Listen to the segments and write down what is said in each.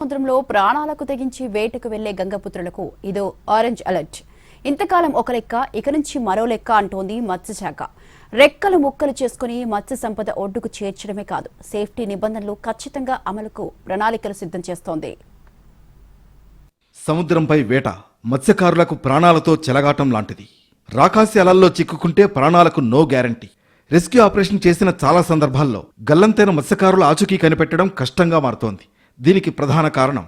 సముద్రంలో ప్రాణాలకు తెగించి వేటకు వెళ్లే గంగపుత్రులకు ఇదో ఆరెంజ్ అలర్ట్. ఇంతకాలం ఒక లెక్క, ఇక నుంచి మరో లెక్క అంటోంది మత్స్యశాఖ. రెక్కలు ముక్కలు చేసుకుని మత్స్య సంపద ఒడ్డుకు చేర్చడమే కాదు, సేఫ్టీ నిబంధనలు ఖచ్చితంగా అమలుకు ప్రణాళికలు సిద్ధం చేస్తోంది. సముద్రంపై వేట మత్స్యకారులకు ప్రాణాలతో చెలగాటం లాంటిది. రాకాసి అలల్లో చిక్కుకుంటే ప్రాణాలకు నో గ్యారంటీ. రెస్క్యూ ఆపరేషన్ చేసిన చాలా సందర్భాల్లో గల్లంతైన మత్స్యకారుల ఆచూకీ కనిపెట్టడం కష్టంగా మారుతోంది. దీనికి ప్రధాన కారణం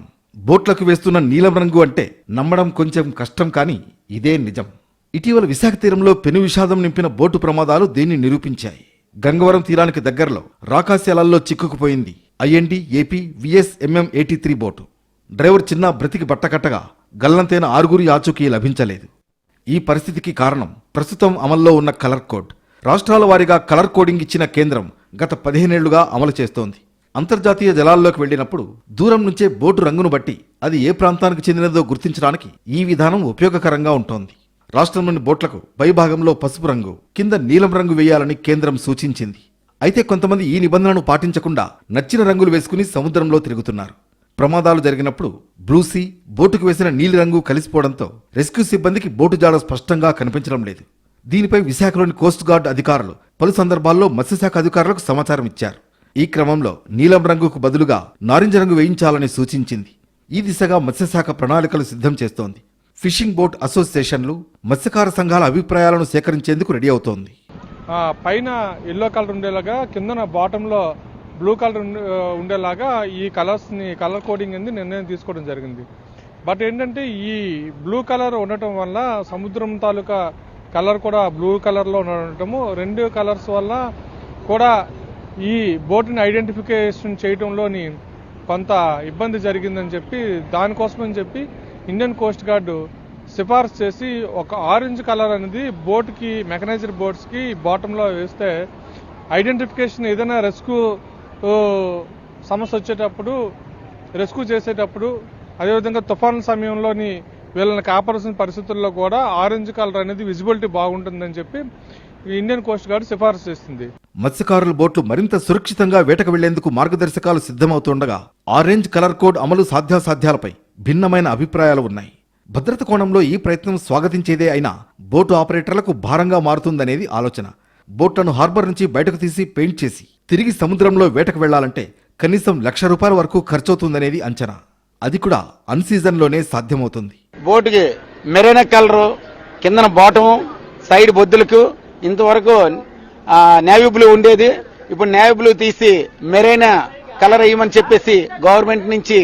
బోట్లకు వేస్తున్న నీలం రంగు. అంటే నమ్మడం కొంచెం కష్టం, కానీ ఇదే నిజం. ఇటీవల విశాఖ తీరంలో పెను విషాదం నింపిన బోటు ప్రమాదాలు దీన్ని నిరూపించాయి. గంగవరం తీరానికి దగ్గరలో రాకాసి అలల్లో చిక్కుకుపోయింది IND AP VSMM 83 boat. Driver చిన్న బ్రతికి బట్టకట్టగా గల్లంతైన 6 ఆచూకీ లభించలేదు. ఈ పరిస్థితికి కారణం ప్రస్తుతం అమల్లో ఉన్న కలర్ కోడ్. రాష్ట్రాల వారీగా కలర్ కోడింగ్ ఇచ్చిన కేంద్రం గత 15 ఏళ్లుగా అమలు చేస్తోంది. అంతర్జాతీయ జలాల్లోకి వెళ్లినప్పుడు దూరం నుంచే బోటు రంగును బట్టి అది ఏ ప్రాంతానికి చెందినదో గుర్తించడానికి ఈ విధానం ఉపయోగకరంగా ఉంటోంది. రాష్ట్రంలోని బోట్లకు పైభాగంలో పసుపు రంగు, కింద నీలం రంగు వేయాలని కేంద్రం సూచించింది. అయితే కొంతమంది ఈ నిబంధనను పాటించకుండా నచ్చిన రంగులు వేసుకుని సముద్రంలో తిరుగుతున్నారు. ప్రమాదాలు జరిగినప్పుడు బ్లూసీ, బోటుకు వేసిన నీలిరంగు కలిసిపోవడంతో రెస్క్యూ సిబ్బందికి బోటు జాడ స్పష్టంగా కనిపించడం లేదు. దీనిపై విశాఖలోని కోస్ట్ గార్డ్ అధికారులు పలు సందర్భాల్లో మత్స్యశాఖ అధికారులకు సమాచారం ఇచ్చారు. ఈ క్రమంలో నీలం రంగుకు బదులుగా నారింజ రంగు వేయించాలని సూచించింది. ఈ దిశగా మత్స్యశాఖ ప్రణాళికలు సిద్ధం చేస్తోంది. ఫిషింగ్ బోట్ అసోసియేషన్లు మత్స్యకార సంఘాల అభిప్రాయాలను సేకరించేందుకు రెడీ అవుతోంది. పైన ఎల్లో కలర్ ఉండేలాగా, కిందన బాటంలో బ్లూ కలర్ ఉండేలాగా ఈ కలర్ కోడింగ్ అనేది నిర్ణయం తీసుకోవడం జరిగింది. బట్ ఏంటంటే ఈ బ్లూ కలర్ ఉండటం వల్ల సముద్రం తాలూకా కలర్ కూడా బ్లూ కలర్లో ఉండటము, 2 కలర్స్ వల్ల కూడా ఈ బోటుని ఐడెంటిఫికేషన్ చేయడంలోని కొంత ఇబ్బంది జరిగిందని చెప్పి, దానికోసమని చెప్పి ఇండియన్ కోస్ట్ గార్డు సిఫార్సు చేసి ఒక ఆరెంజ్ కలర్ అనేది బోట్కి, మెకనైజ్డ్ బోట్స్కి బాటంలో వేస్తే ఐడెంటిఫికేషన్ ఏదైనా రెస్క్యూ సమస్య వచ్చేటప్పుడు, రెస్క్యూ చేసేటప్పుడు, అదేవిధంగా తుఫాను సమయంలోని వీళ్ళని కాపాడాల్సిన పరిస్థితుల్లో కూడా ఆరెంజ్ కలర్ అనేది విజిబిలిటీ బాగుంటుందని చెప్పి ఇండియన్ కోస్ట్ గార్డ్ సిఫార్సు చేస్తుంది. మత్స్యకారుల బోట్లు మరింత సురక్షితంగా వేటకు వెళ్లేందుకు మార్గదర్శకాలు సిద్ధమవుతుండగా ఆరెంజ్ కలర్ కోడ్ అమలు సాధ్యాసాధ్యాలపై భిన్నమైన అభిప్రాయాలు ఉన్నాయి. భద్రత కోణంలో ఈ ప్రయత్నం స్వాగతించేదే అయినా బోటు ఆపరేటర్లకు భారంగా మారుతుందనేది ఆలోచన. బోట్లను హార్బర్ నుంచి బయటకు తీసి పెయింట్ చేసి తిరిగి సముద్రంలో వేటకు వెళ్లాలంటే కనీసం ₹1,00,000 వరకు ఖర్చవుతుందనేది అంచనా. అది కూడా అన్ సీజన్లోనే సాధ్యమవుతుంది. బోటుకి మెరైన్ కలరు, కిందన బాటము, సైడ్ బొద్దులకు ఇంతవరకు నేవీ బ్లూ ఉండేది. ఇప్పుడు నేవీ బ్లూ తీసి మెరైన్ కలర్ వేయమని చెప్పేసి గవర్నమెంట్ నుంచి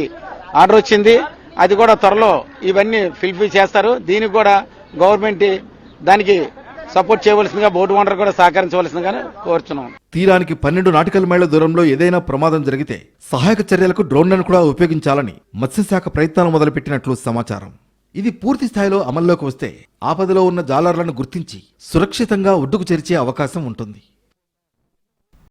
ఆర్డర్ వచ్చింది. అది కూడా త్వరలో ఇవన్నీ ఫిల్ఫిల్ చేస్తారు. దీనికి కూడా గవర్నమెంట్ దానికి సపోర్ట్ చేయవలసిందిగా, బోటు ఓనర్ కూడా సహకరించవలసిందిగా కోరుచున్నాం. తీరానికి 12 నాటికల్ మైళ్ల దూరంలో ఏదైనా ప్రమాదం జరిగితే సహాయక చర్యలకు డ్రోన్లను కూడా ఉపయోగించాలని మత్స్యశాఖ ప్రయత్నాలు మొదలుపెట్టినట్లు సమాచారం. ఇది పూర్తి స్థాయిలో అమల్లోకి వస్తే ఆపదలో ఉన్న జాలర్లను గుర్తించి సురక్షితంగా ఒడ్డుకు చేర్చే అవకాశం ఉంటుంది.